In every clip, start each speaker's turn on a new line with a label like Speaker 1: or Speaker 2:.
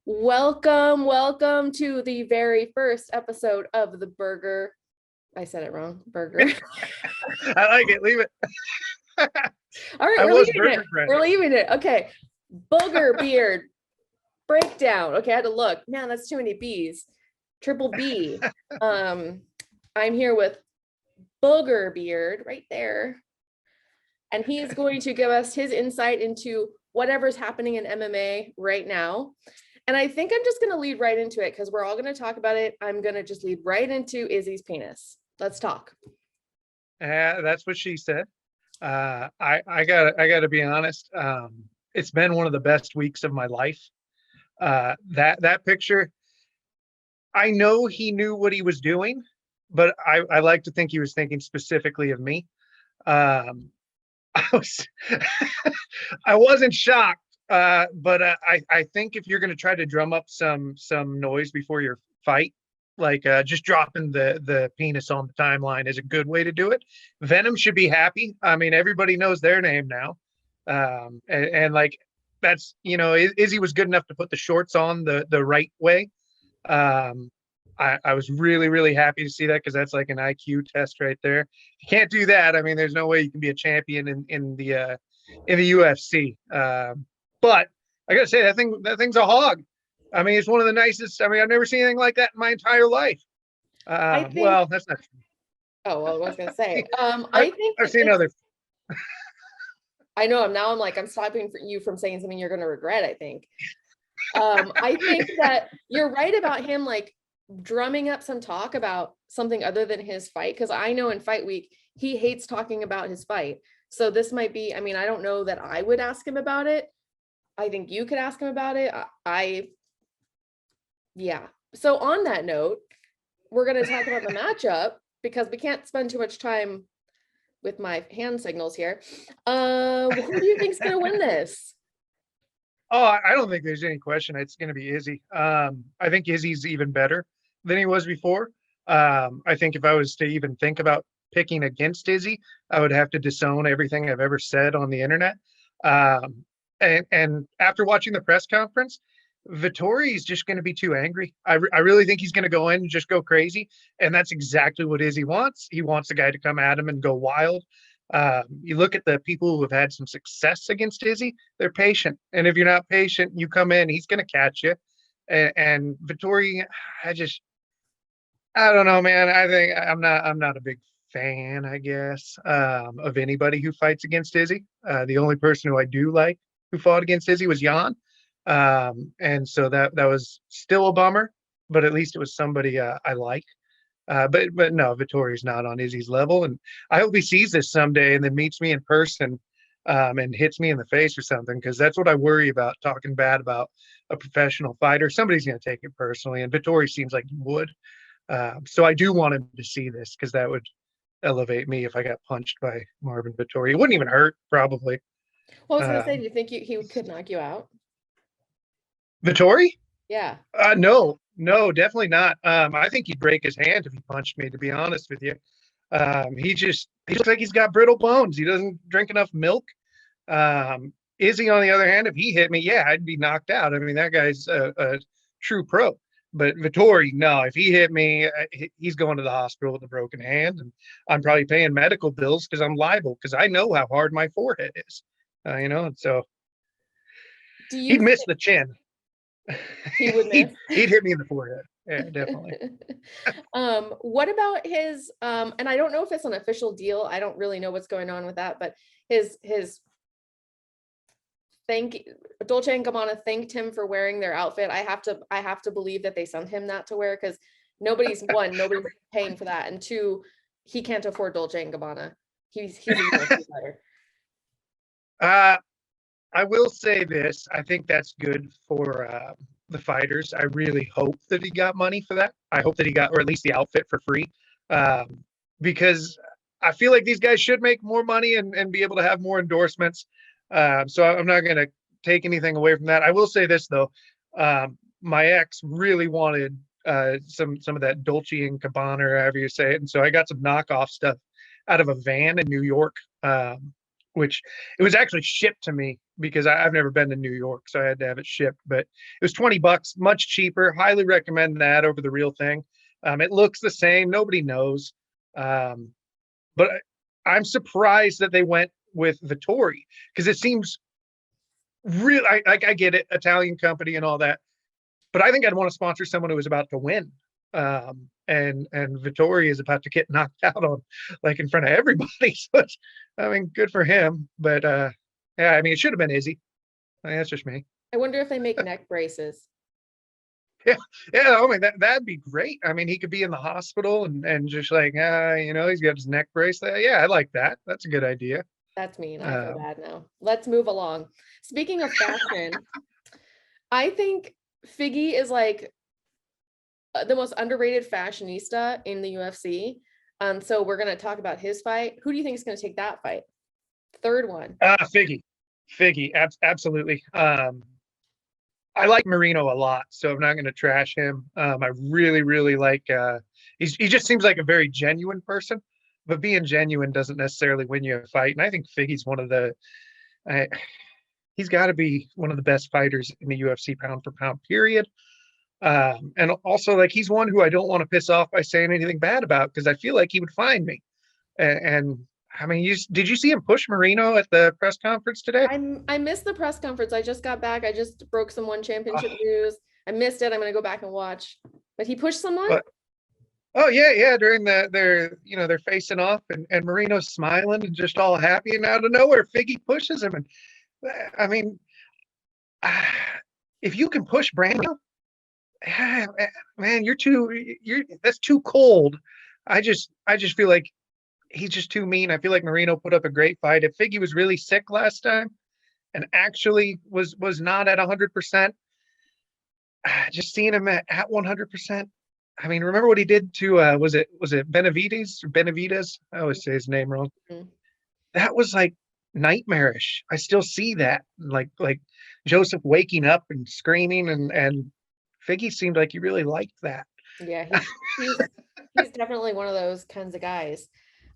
Speaker 1: Welcome to the very first episode of the Burger. I said it wrong. Burger.
Speaker 2: I like it. Leave it.
Speaker 1: All right,
Speaker 2: I
Speaker 1: we're
Speaker 2: was
Speaker 1: leaving
Speaker 2: burger
Speaker 1: it.
Speaker 2: bread.
Speaker 1: We're leaving it. Okay. Boogerbeard Breakdown. Okay, I had to look. Man, that's too many B's. Triple B. I'm here with Boogerbeard right there. And he's going to give us his insight into whatever's happening in MMA right now. And I think I'm just going to lead right into it because we're all going to talk about it. I'm going to just lead right into Izzy's penis. Let's talk.
Speaker 2: That's what she said. I gotta be honest. It's been one of the best weeks of my life. That picture, I know he knew what he was doing, but I like to think he was thinking specifically of me. I was I wasn't shocked, but I think if you're going to try to drum up some noise before your fight, like just dropping the penis on the timeline is a good way to do it. Venom should be happy. I mean, everybody knows their name now, and like that's Izzy was good enough to put the shorts on the right way. Um, I was really happy to see that because that's like an IQ test right there. You can't do that. I mean, there's no way you can be a champion in the UFC. But I gotta say that thing's a hog. I mean, it's one of the nicest. I mean, I've never seen anything like that in my entire life. Well, that's not true.
Speaker 1: Oh, well, I was gonna say. I think
Speaker 2: I've seen other.
Speaker 1: I know. I'm stopping you from saying something you're gonna regret, I think. I think that you're right about him like drumming up some talk about something other than his fight, because I know in fight week he hates talking about his fight. So this might be, I mean, I don't know that I would ask him about it. I think you could ask him about it. Yeah. So on that note, we're going to talk about the matchup because we can't spend too much time with my hand signals here. Who do you think's going to win this?
Speaker 2: Oh, I don't think there's any question. It's going to be Izzy. I think Izzy's even better than he was before. I think if I was to even think about picking against Izzy, I would have to disown everything I've ever said on the internet. And after watching the press conference, Vettori is just going to be too angry. I really think he's going to go in and just go crazy. And that's exactly what Izzy wants. He wants the guy to come at him and go wild. You look at the people who have had some success against Izzy, they're patient. And if you're not patient, you come in, he's going to catch you. And Vettori, I don't know, man. I think I'm not a big fan, I guess, of anybody who fights against Izzy. The only person who I do like who fought against Izzy was Jan. And so that was still a bummer, but at least it was somebody I like. But no, Vittori's not on Izzy's level, and I hope he sees this someday and then meets me in person and hits me in the face or something, because that's what I worry about, talking bad about a professional fighter. Somebody's going to take it personally, and Vettori seems like he would. So I do want him to see this because that would elevate me if I got punched by Marvin Vettori. It wouldn't even hurt, probably.
Speaker 1: Well, I was going to say, do you think he could knock you out?
Speaker 2: Vettori?
Speaker 1: Yeah.
Speaker 2: No, definitely not. I think he'd break his hand if he punched me, to be honest with you. He looks like he's got brittle bones. He doesn't drink enough milk. Izzy, on the other hand, if he hit me, yeah, I'd be knocked out. I mean, that guy's a true pro. But Vettori, no, if he hit me, he's going to the hospital with a broken hand, and I'm probably paying medical bills because I'm liable, because I know how hard my forehead is. And so he'd miss the chin.
Speaker 1: He would miss.
Speaker 2: He'd hit me in the forehead. Yeah, definitely.
Speaker 1: What about his and I don't know if it's an official deal. I don't really know what's going on with that, but his Dolce and Gabbana thanked him for wearing their outfit. I have to believe that they sent him that to wear, because nobody's paying for that, and two, he can't afford Dolce and Gabbana. He's a UFC fighter.
Speaker 2: I will say this. I think that's good for the fighters. I really hope that he got money for that. I hope that he got, or at least the outfit for free, because I feel like these guys should make more money and be able to have more endorsements. So I'm not going to take anything away from that. I will say this, though. My ex really wanted some of that Dolce and Gabbana, or however you say it. And so I got some knockoff stuff out of a van in New York. which it was actually shipped to me because I've never been to New York, so I had to have it shipped. But it was $20, much cheaper. Highly recommend that over the real thing. It looks the same. Nobody knows. But I'm surprised that they went with Vettori because it seems real. I get it, Italian company and all that, but I think I'd want to sponsor someone who was about to win. And Vettori is about to get knocked out on like in front of everybody. So it's, I mean, good for him. But yeah, I mean, it should have been Izzy. I mean, that's just me.
Speaker 1: I wonder if they make neck braces.
Speaker 2: Yeah, yeah. I mean, that'd be great. I mean, he could be in the hospital and just like, you know, he's got his neck brace there. Yeah, I like that. That's a good idea.
Speaker 1: That's mean. I feel bad now. Let's move along. Speaking of fashion, I think Figgy is like the most underrated fashionista in the UFC. So we're gonna talk about his fight. Who do you think is gonna take that fight? Third one.
Speaker 2: Figgy, absolutely. I like Moreno a lot, so I'm not going to trash him. I really, really like. He just seems like a very genuine person, but being genuine doesn't necessarily win you a fight. And I think Figgy's one of the. He's got to be one of the best fighters in the UFC pound for pound. Period. And also, like, he's one who I don't want to piss off by saying anything bad about because I feel like he would find me. And I mean, did you see him push Moreno at the press conference today?
Speaker 1: I missed the press conference. I just got back. I just broke some one championship news. I missed it. I'm gonna go back and watch. But he pushed someone?
Speaker 2: Oh yeah. During they're facing off and Moreno's smiling and just all happy, and out of nowhere, Figgy pushes him. And I mean, if you can push Brandon, man, that's too cold. I just feel like he's just too mean. I feel like Moreno put up a great fight. If Figgy was really sick last time and actually was not at 100%, just seeing him at 100%. I mean, remember what he did to was it Benavides? I always say his name wrong. Mm-hmm. That was like nightmarish. I still see that, like Joseph waking up and screaming, and Figgy seemed like he really liked that.
Speaker 1: Yeah, he's definitely one of those kinds of guys.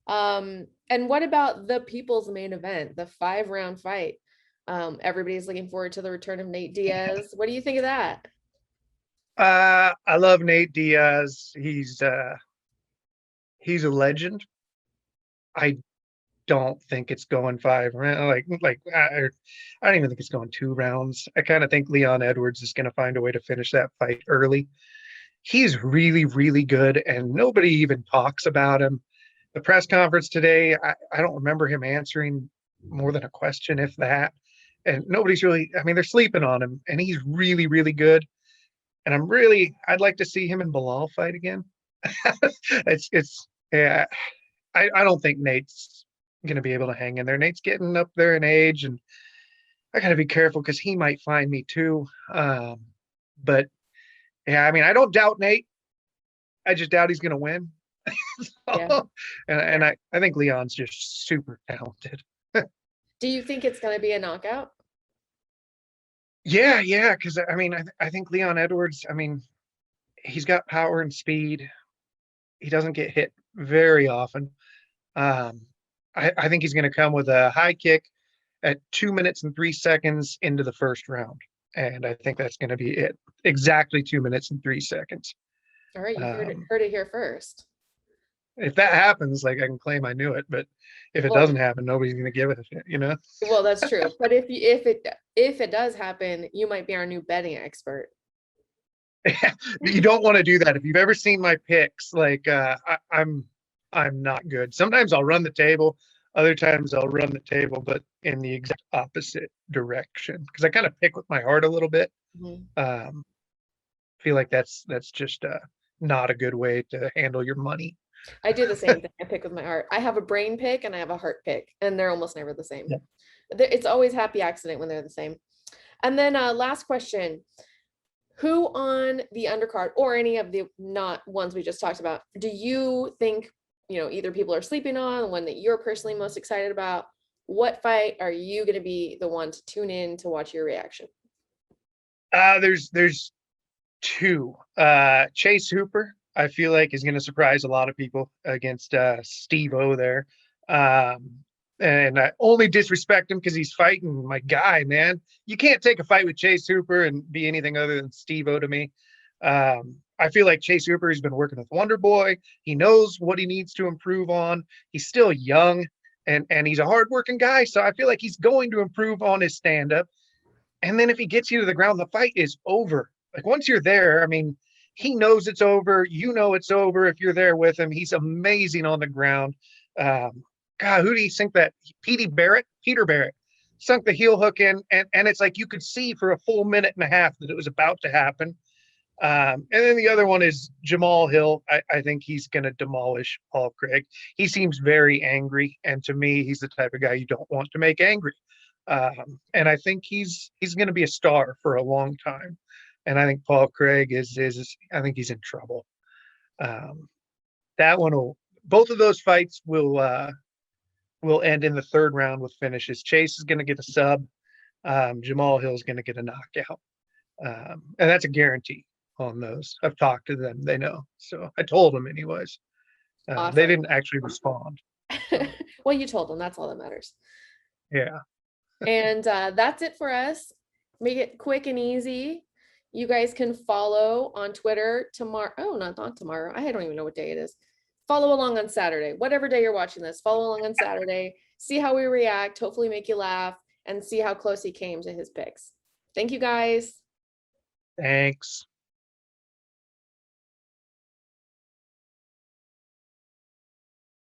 Speaker 1: And what about the people's main event, the 5-round fight? Everybody's looking forward to the return of Nate Diaz. What do you think of that?
Speaker 2: I love Nate Diaz. He's a legend. I don't think it's going 5 rounds. I don't even think it's going 2 rounds. I kind of think Leon Edwards is going to find a way to finish that fight early. He's really, really good, and nobody even talks about him. The press conference today, I don't remember him answering more than a question, if that. And nobody's really, I mean, they're sleeping on him, and he's really, really good. And I'd like to see him and Bilal fight again. Yeah, I don't think Nate's going to be able to hang in there. Nate's getting up there in age, and I got to be careful because he might find me too. But yeah, I mean, I don't doubt Nate. I just doubt he's going to win. Yeah. And I think Leon's just super talented.
Speaker 1: Do you think it's going to be a knockout?
Speaker 2: Yeah, because I mean, I think Leon Edwards, I mean, he's got power and speed. He doesn't get hit very often. I think he's going to come with a high kick at 2 minutes and 3 seconds into the first round. And I think that's going to be it. Exactly 2 minutes and 3 seconds.
Speaker 1: All right, you heard it here first.
Speaker 2: If that happens, like, I can claim I knew it, but if it doesn't happen, nobody's going to give it a shit, you know?
Speaker 1: Well, that's true. But if it does happen, you might be our new betting expert.
Speaker 2: You don't want to do that. If you've ever seen my picks, like, I'm not good. Sometimes I'll run the table. Other times I'll run the table, but in the exact opposite direction, because I kind of pick with my heart a little bit. Mm-hmm. Feel like that's just not a good way to handle your money.
Speaker 1: I do the same thing. I pick with my heart. I have a brain pick and I have a heart pick, and they're almost never the same. Yeah. It's always happy accident when they're the same. And then last question. Who on the undercard, or any of the not ones we just talked about, do you think, either people are sleeping on, the one that you're personally most excited about? What fight are you going to be the one to tune in to watch your reaction?
Speaker 2: There's 2. Chase Hooper, I feel like, is going to surprise a lot of people against Steve-O there. And I only disrespect him because he's fighting my guy, man. You can't take a fight with Chase Hooper and be anything other than Steve-O to me. I feel like Chase Hooper, he's been working with Wonder Boy. He knows what he needs to improve on. He's still young and he's a hardworking guy. So I feel like he's going to improve on his stand-up. And then if he gets you to the ground, the fight is over. Like once you're there, I mean, he knows it's over. You know it's over if you're there with him. He's amazing on the ground. God, who do you think that? Peter Barrett sunk the heel hook in, and it's like you could see for a full minute and a half that it was about to happen. And then the other one is Jamal Hill. I think he's going to demolish Paul Craig. He seems very angry, and to me, he's the type of guy you don't want to make angry. And I think he's going to be a star for a long time. And I think Paul Craig is I think he's in trouble. That one will. Both of those fights will end in the third round with finishes. Chase is going to get a sub. Jamal Hill is going to get a knockout. And that's a guarantee on those. I've talked to them. They know. So I told them anyways.
Speaker 1: Awesome.
Speaker 2: They didn't actually respond.
Speaker 1: Well, you told them. That's all that matters.
Speaker 2: Yeah.
Speaker 1: And that's it for us. Make it quick and easy. You guys can follow on Twitter tomorrow. Oh, not tomorrow. I don't even know what day it is. Follow along on Saturday. Whatever day you're watching this, follow along on Saturday. See how we react. Hopefully make you laugh and see how close he came to his picks. Thank you, guys.
Speaker 2: Thanks.